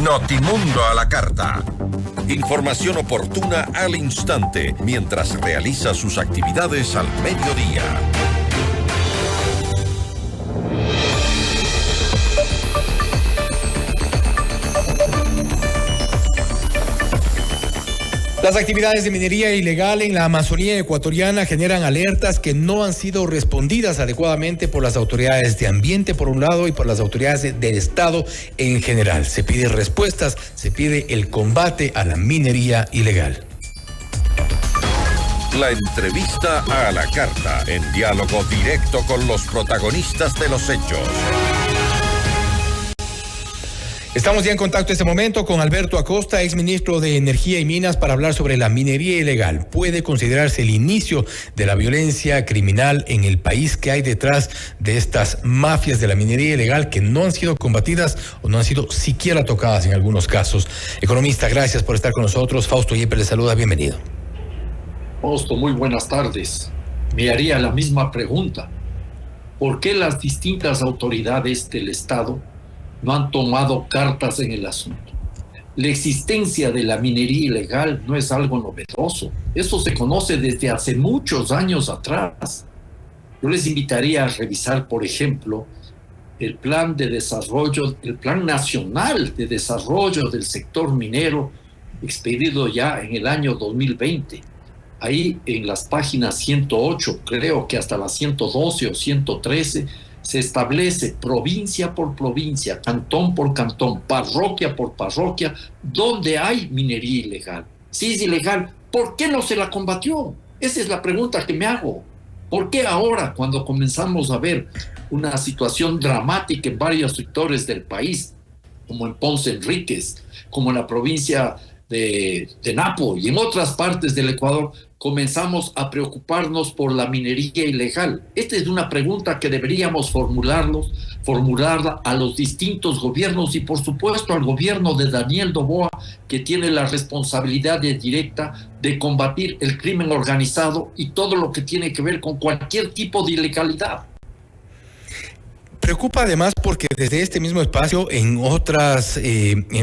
Notimundo a la carta. Información oportuna al instante mientras realiza sus actividades al mediodía. Las actividades de minería ilegal en la Amazonía ecuatoriana generan alertas que no han sido respondidas adecuadamente por las autoridades de ambiente, por un lado, y por las autoridades del Estado en general. Se pide respuestas, se pide el combate a la minería ilegal. La entrevista a la carta, en diálogo directo con los protagonistas de los hechos. Estamos ya en contacto en este momento con Alberto Acosta, exministro de Energía y Minas, para hablar sobre la minería ilegal. ¿Puede considerarse el inicio de la violencia criminal en el país? ¿Qué hay detrás de estas mafias de la minería ilegal que no han sido combatidas o no han sido siquiera tocadas en algunos casos? Economista, gracias por estar con nosotros. Fausto Yepes le saluda, bienvenido. Fausto, muy buenas tardes. Me haría la misma pregunta. ¿Por qué las distintas autoridades del Estado no han tomado cartas en el asunto? La existencia de la minería ilegal no es algo novedoso. Eso se conoce desde hace muchos años atrás. Yo les invitaría a revisar, por ejemplo, el plan de desarrollo, el Plan Nacional de Desarrollo del Sector Minero, expedido ya en el año 2020. Ahí en las páginas 108, creo que hasta las 112 o 113, se establece provincia por provincia, cantón por cantón, parroquia por parroquia, donde hay minería ilegal. Si es ilegal, ¿por qué no se la combatió? Esa es la pregunta que me hago. ¿Por qué ahora, cuando comenzamos a ver una situación dramática en varios sectores del país, como en Ponce Enríquez, como en la provincia de Napo y en otras partes del Ecuador, comenzamos a preocuparnos por la minería ilegal? Esta es una pregunta que deberíamos formularla a los distintos gobiernos y por supuesto al gobierno de Daniel Noboa, que tiene la responsabilidad directa de combatir el crimen organizado y todo lo que tiene que ver con cualquier tipo de ilegalidad. Preocupa además porque desde este mismo espacio, en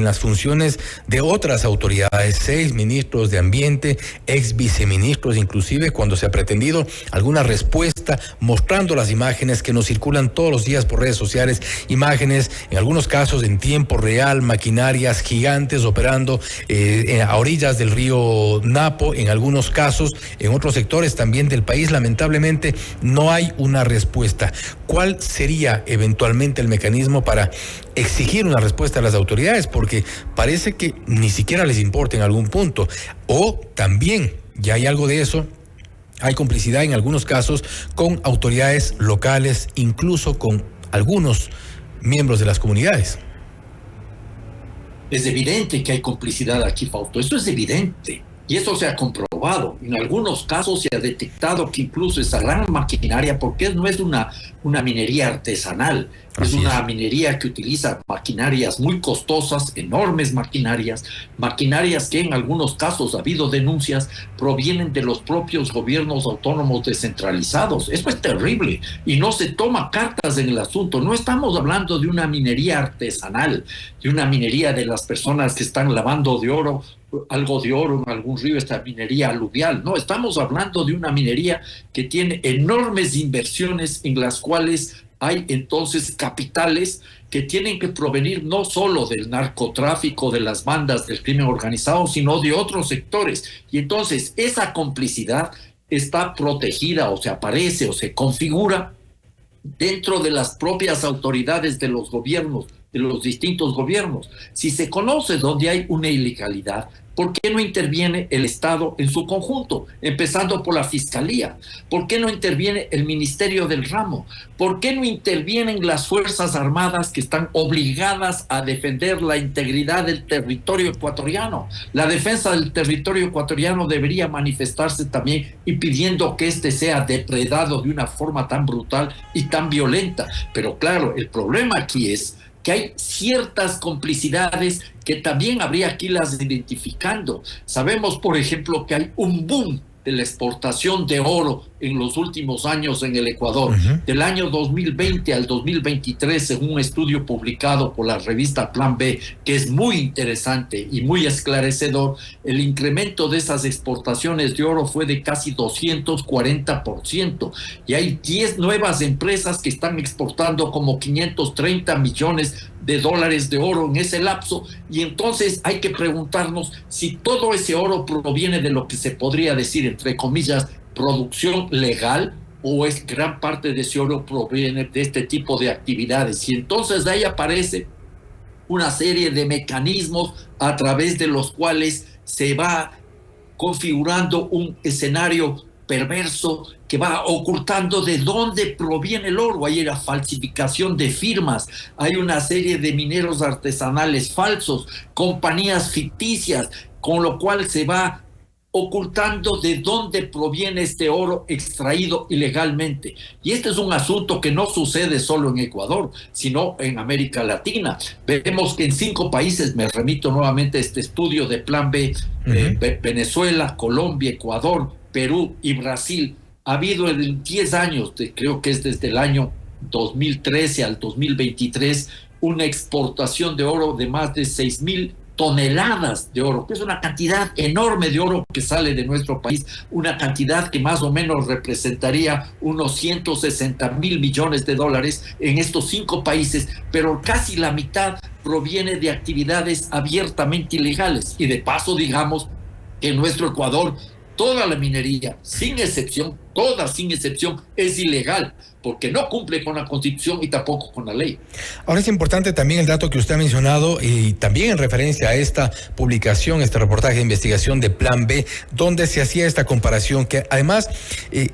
las funciones de otras autoridades, 6 ministros de ambiente, ex viceministros, inclusive cuando se ha pretendido alguna respuesta, mostrando las imágenes que nos circulan todos los días por redes sociales, imágenes en algunos casos en tiempo real, maquinarias gigantes operando a orillas del río Napo, en algunos casos, en otros sectores también del país, lamentablemente no hay una respuesta. ¿Cuál sería eventualmente el mecanismo para exigir una respuesta a las autoridades? Porque parece que ni siquiera les importa en algún punto. O también, ya hay algo de eso, hay complicidad en algunos casos con autoridades locales, incluso con algunos miembros de las comunidades. Es evidente que hay complicidad aquí, Fausto. Eso es evidente. Y eso se ha comprobado. En algunos casos se ha detectado que incluso esa gran maquinaria, porque no es una minería artesanal, es una minería que utiliza maquinarias muy costosas, enormes maquinarias que en algunos casos ha habido denuncias, provienen de los propios gobiernos autónomos descentralizados. Eso es terrible y no se toma cartas en el asunto. No estamos hablando de una minería artesanal, de una minería de las personas que están lavando de oro, algo de oro en algún río, esta minería aluvial. No, estamos hablando de una minería que tiene enormes inversiones en las cuales hay entonces capitales que tienen que provenir no solo del narcotráfico, de las bandas del crimen organizado, sino de otros sectores. Y entonces esa complicidad está protegida o se aparece o se configura dentro de las propias autoridades de los gobiernos, de los distintos gobiernos. Si se conoce donde hay una ilegalidad, ¿por qué no interviene el Estado en su conjunto? Empezando por la Fiscalía. ¿Por qué no interviene el Ministerio del Ramo? ¿Por qué no intervienen las Fuerzas Armadas que están obligadas a defender la integridad del territorio ecuatoriano? La defensa del territorio ecuatoriano debería manifestarse también impidiendo que éste sea depredado de una forma tan brutal y tan violenta. Pero claro, el problema aquí es que hay ciertas complicidades que también habría que irlas identificando. Sabemos, por ejemplo, que hay un boom de la exportación de oro en los últimos años en el Ecuador. Del año 2020 al 2023, según un estudio publicado por la revista Plan B, que es muy interesante y muy esclarecedor, el incremento de esas exportaciones de oro fue de casi 240%. Y hay 10 nuevas empresas que están exportando como 530 millones de dólares de oro en ese lapso, y entonces hay que preguntarnos si todo ese oro proviene de lo que se podría decir, entre comillas, producción legal, o es gran parte de ese oro proviene de este tipo de actividades. Y entonces de ahí aparece una serie de mecanismos a través de los cuales se va configurando un escenario perverso que va ocultando de dónde proviene el oro. Hay la falsificación de firmas, hay una serie de mineros artesanales falsos, compañías ficticias, con lo cual se va ocultando de dónde proviene este oro extraído ilegalmente. Y este es un asunto que no sucede solo en Ecuador, sino en América Latina. Vemos que en 5 países, me remito nuevamente a este estudio de Plan B, Venezuela, Colombia, Ecuador, Perú y Brasil, ha habido en 10 años, creo que es desde el año 2013 al 2023, una exportación de oro de más de 6,000 toneladas de oro, que es una cantidad enorme de oro que sale de nuestro país, una cantidad que más o menos representaría unos 160,000 millones de dólares en estos 5 países, pero casi la mitad proviene de actividades abiertamente ilegales. Y de paso, digamos que en nuestro Ecuador toda la minería, sin excepción, toda sin excepción, es ilegal, porque no cumple con la Constitución y tampoco con la ley. Ahora es importante también el dato que usted ha mencionado, y también en referencia a esta publicación, este reportaje de investigación de Plan B, donde se hacía esta comparación, que además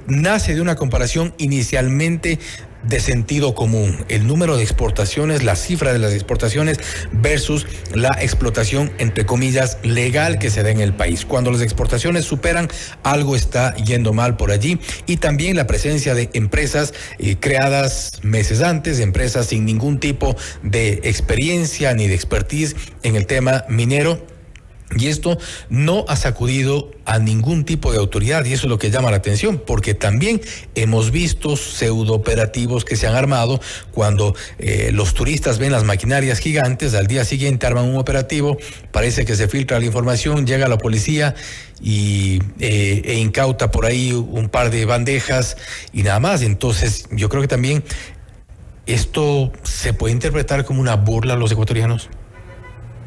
nace de una comparación inicialmente de sentido común, el número de exportaciones, la cifra de las exportaciones versus la explotación, entre comillas, legal que se da en el país. Cuando las exportaciones superan, algo está yendo mal por allí, y también la presencia de empresas creadas meses antes, empresas sin ningún tipo de experiencia ni de expertise en el tema minero. Y esto no ha sacudido a ningún tipo de autoridad, y eso es lo que llama la atención, porque también hemos visto pseudooperativos que se han armado cuando los turistas ven las maquinarias gigantes. Al día siguiente arman un operativo, parece que se filtra la información, llega la policía e incauta por ahí un par de bandejas y nada más. Entonces yo creo que también esto se puede interpretar como una burla a los ecuatorianos.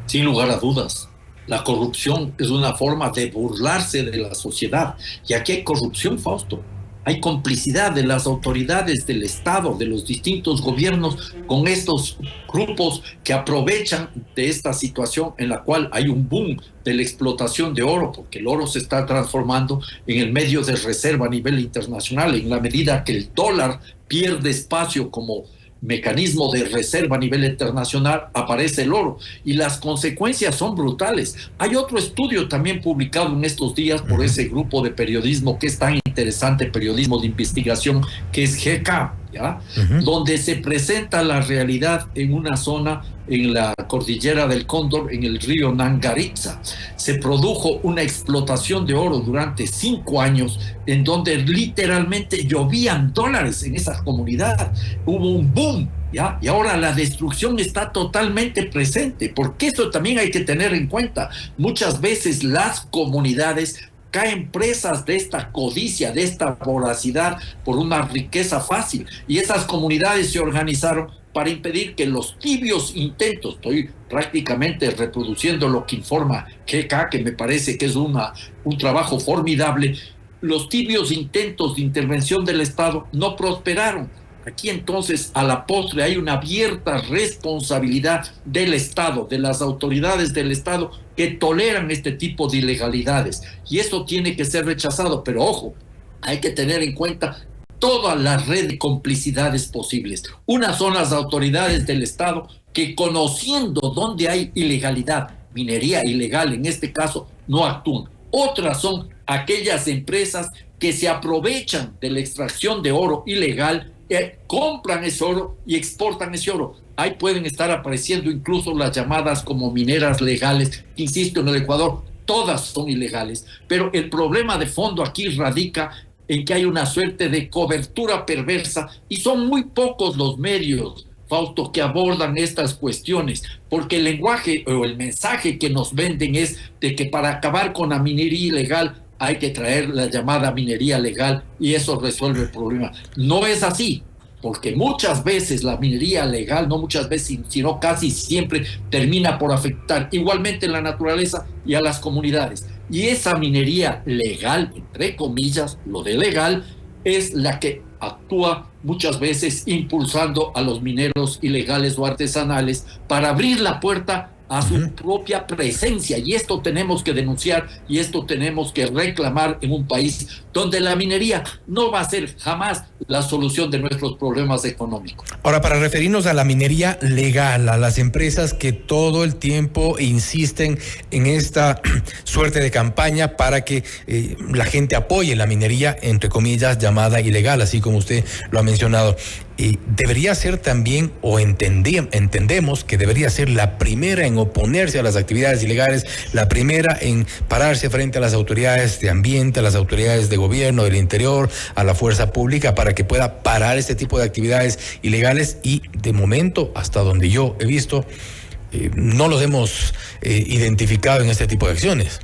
Sin lugar a dudas. La corrupción es una forma de burlarse de la sociedad. Y aquí hay corrupción, Fausto. Hay complicidad de las autoridades del Estado, de los distintos gobiernos, con estos grupos que aprovechan de esta situación en la cual hay un boom de la explotación de oro, porque el oro se está transformando en el medio de reserva a nivel internacional. En la medida que el dólar pierde espacio como mecanismo de reserva a nivel internacional, aparece el oro, y las consecuencias son brutales. Hay otro estudio también publicado en estos días por ese grupo de periodismo que es tan interesante, periodismo de investigación, que es GK, ¿ya? Donde se presenta la realidad en una zona en la cordillera del Cóndor, en el río Nangaritza. Se produjo una explotación de oro durante 5 años, en donde literalmente llovían dólares en esa comunidad. Hubo un boom, ¿ya? Y ahora la destrucción está totalmente presente, porque eso también hay que tener en cuenta. Muchas veces las comunidades caen presas de esta codicia, de esta voracidad por una riqueza fácil, y esas comunidades se organizaron para impedir que los tibios intentos, estoy prácticamente reproduciendo lo que informa GK, que me parece que es un trabajo formidable, los tibios intentos de intervención del Estado no prosperaron. Aquí entonces, a la postre, hay una abierta responsabilidad del Estado, de las autoridades del Estado, que toleran este tipo de ilegalidades. Y esto tiene que ser rechazado, pero ojo, hay que tener en cuenta toda la red de complicidades posibles. Unas son las autoridades del Estado que, conociendo dónde hay ilegalidad, minería ilegal en este caso, no actúan. Otras son aquellas empresas que se aprovechan de la extracción de oro ilegal, compran ese oro y exportan ese oro. Ahí pueden estar apareciendo incluso las llamadas como mineras legales, que, insisto, en el Ecuador todas son ilegales, pero el problema de fondo aquí radica en que hay una suerte de cobertura perversa y son muy pocos los medios, Fausto, que abordan estas cuestiones, porque el lenguaje o el mensaje que nos venden es de que para acabar con la minería ilegal hay que traer la llamada minería legal y eso resuelve el problema. No es así, porque muchas veces la minería legal, no muchas veces, sino casi siempre, termina por afectar igualmente la naturaleza y a las comunidades. Y esa minería legal, entre comillas, lo de legal, es la que actúa muchas veces impulsando a los mineros ilegales o artesanales para abrir la puerta a su propia presencia. Y esto tenemos que denunciar y esto tenemos que reclamar en un país donde la minería no va a ser jamás la solución de nuestros problemas económicos. Ahora, para referirnos a la minería legal, a las empresas que todo el tiempo insisten en esta suerte de campaña para que la gente apoye la minería, entre comillas, llamada ilegal, así como usted lo ha mencionado. Debería ser también, o entendemos que debería ser la primera en oponerse a las actividades ilegales, la primera en pararse frente a las autoridades de ambiente, a las autoridades de gobierno, del interior, a la fuerza pública, para que pueda parar este tipo de actividades ilegales. Y de momento, hasta donde yo he visto, no los hemos identificado en este tipo de acciones.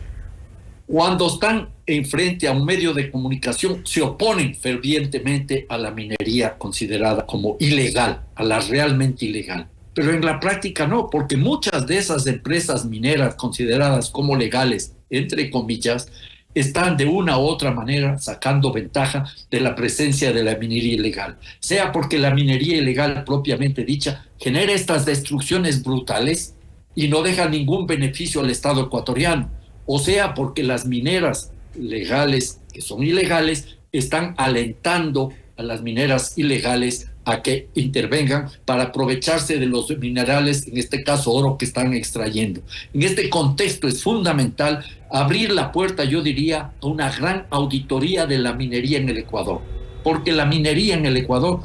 Cuando están enfrente a un medio de comunicación, se oponen fervientemente a la minería considerada como ilegal, a la realmente ilegal. Pero en la práctica no, porque muchas de esas empresas mineras consideradas como legales, entre comillas, están de una u otra manera sacando ventaja de la presencia de la minería ilegal. Sea porque la minería ilegal propiamente dicha genera estas destrucciones brutales y no deja ningún beneficio al Estado ecuatoriano, o sea porque las mineras legales, que son ilegales, están alentando a las mineras ilegales a que intervengan para aprovecharse de los minerales, en este caso oro, que están extrayendo. En este contexto es fundamental abrir la puerta, yo diría, a una gran auditoría de la minería en el Ecuador, porque la minería en el Ecuador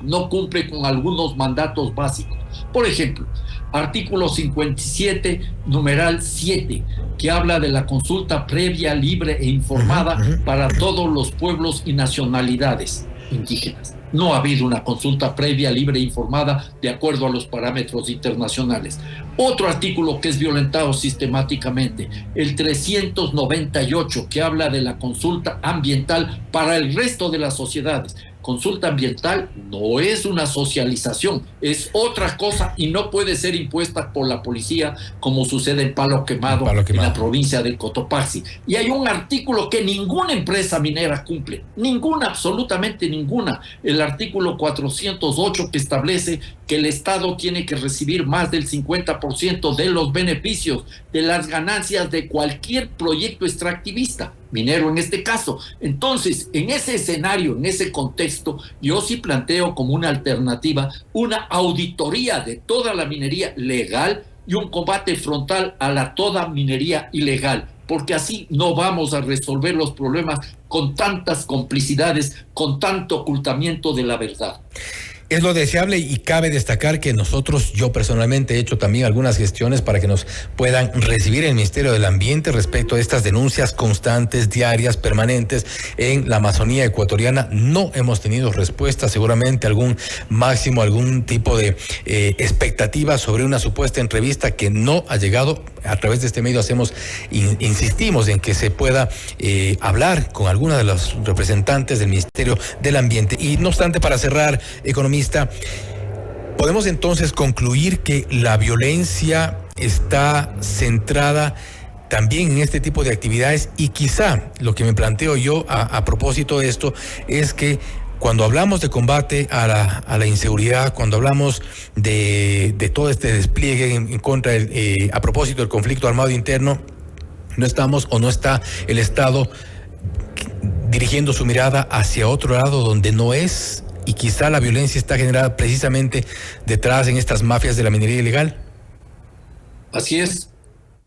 no cumple con algunos mandatos básicos. Por ejemplo, artículo 57, numeral 7, que habla de la consulta previa, libre e informada para todos los pueblos y nacionalidades indígenas. No ha habido una consulta previa, libre e informada de acuerdo a los parámetros internacionales. Otro artículo que es violentado sistemáticamente, el 398, que habla de la consulta ambiental para el resto de las sociedades. Consulta ambiental no es una socialización, es otra cosa y no puede ser impuesta por la policía como sucede en Palo Quemado, en la provincia del Cotopaxi. Y hay un artículo que ninguna empresa minera cumple, ninguna, absolutamente ninguna. El artículo 408, que establece que el Estado tiene que recibir más del 50% de los beneficios, de las ganancias de cualquier proyecto extractivista, minero en este caso. Entonces, en ese escenario, en ese contexto, yo sí planteo como una alternativa una auditoría de toda la minería legal y un combate frontal a la toda minería ilegal, porque así no vamos a resolver los problemas con tantas complicidades, con tanto ocultamiento de la verdad. Es lo deseable y cabe destacar que nosotros, yo personalmente he hecho también algunas gestiones para que nos puedan recibir el Ministerio del Ambiente respecto a estas denuncias constantes, diarias, permanentes en la Amazonía ecuatoriana. No hemos tenido respuesta, seguramente algún máximo, algún tipo de expectativa sobre una supuesta entrevista que no ha llegado. A través de este medio insistimos en que se pueda hablar con alguna de los representantes del Ministerio del Ambiente. Y no obstante, para cerrar, economista, podemos entonces concluir que la violencia está centrada también en este tipo de actividades, y quizá lo que me planteo yo a propósito de esto es que cuando hablamos de combate a la inseguridad, cuando hablamos de todo este despliegue en contra a propósito del conflicto armado interno, no estamos o no está el Estado dirigiendo su mirada hacia otro lado donde no es, y quizá la violencia está generada precisamente detrás en estas mafias de la minería ilegal. Así es.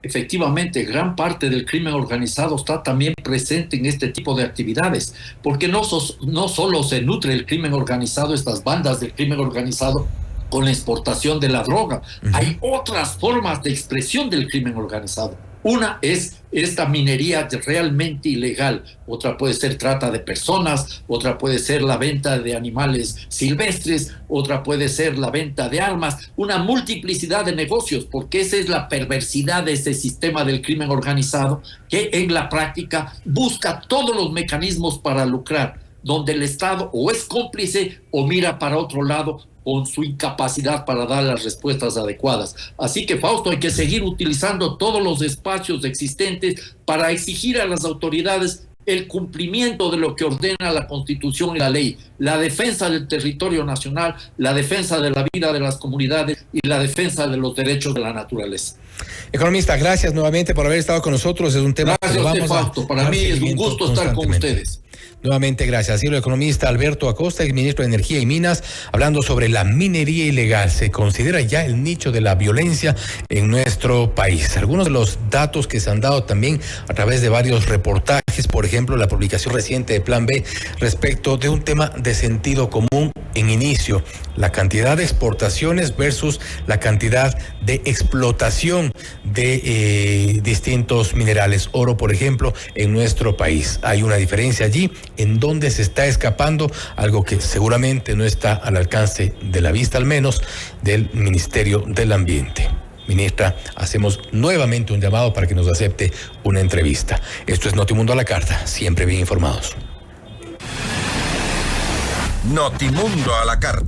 Efectivamente, gran parte del crimen organizado está también presente en este tipo de actividades, porque no solo se nutre el crimen organizado, estas bandas del crimen organizado, con la exportación de la droga. Hay otras formas de expresión del crimen organizado. Una es esta minería realmente ilegal, otra puede ser trata de personas, otra puede ser la venta de animales silvestres, otra puede ser la venta de armas, una multiplicidad de negocios, porque esa es la perversidad de ese sistema del crimen organizado, que en la práctica busca todos los mecanismos para lucrar, donde el Estado o es cómplice o mira para otro lado con su incapacidad para dar las respuestas adecuadas. Así que, Fausto, hay que seguir utilizando todos los espacios existentes para exigir a las autoridades el cumplimiento de lo que ordena la Constitución y la ley, la defensa del territorio nacional, la defensa de la vida de las comunidades y la defensa de los derechos de la naturaleza. Economista, gracias nuevamente por haber estado con nosotros. Es un tema gracias que a usted, Fausto. Para mí es un gusto estar con ustedes. Nuevamente, gracias. Así el economista Alberto Acosta, exministro de Energía y Minas, hablando sobre la minería ilegal. Se considera ya el nicho de la violencia en nuestro país. Algunos de los datos que se han dado también a través de varios reportajes, por ejemplo, la publicación reciente de Plan B respecto de un tema de sentido común en inicio, la cantidad de exportaciones versus la cantidad de explotación de distintos minerales. Oro, por ejemplo, en nuestro país. Hay una diferencia allí en donde se está escapando, algo que seguramente no está al alcance de la vista, al menos, del Ministerio del Ambiente. Ministra, hacemos nuevamente un llamado para que nos acepte una entrevista. Esto es Notimundo a la Carta, siempre bien informados. Notimundo a la Carta.